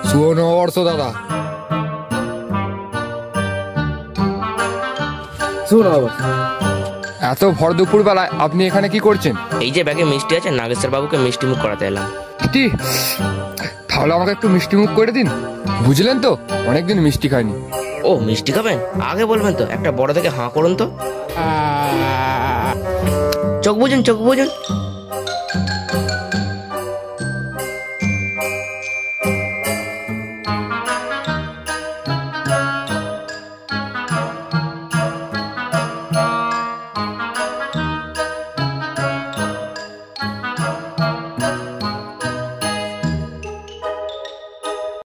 শুভ নববর্ষ দাদা। শুভ নববর্ষ। এত ভর দুপুর বেলায় আপনি এখানে কি করছেন? এই যে ব্যাগে মিষ্টি আছে, নাগেশ্বর বাবুকে মিষ্টি মুখ করাতে এলাম। কি? তাহলে আমাকে একটু মিষ্টি মুখ করে দিন, বুঝলেন তো? অনেকদিন মিষ্টি খাইনি। ও, মিষ্টি খাবেন? আগে বলবেন তো। একটা বড় থেকে হাঁ করুন তো। চোখ বুঝুন, চোখ বুঝুন।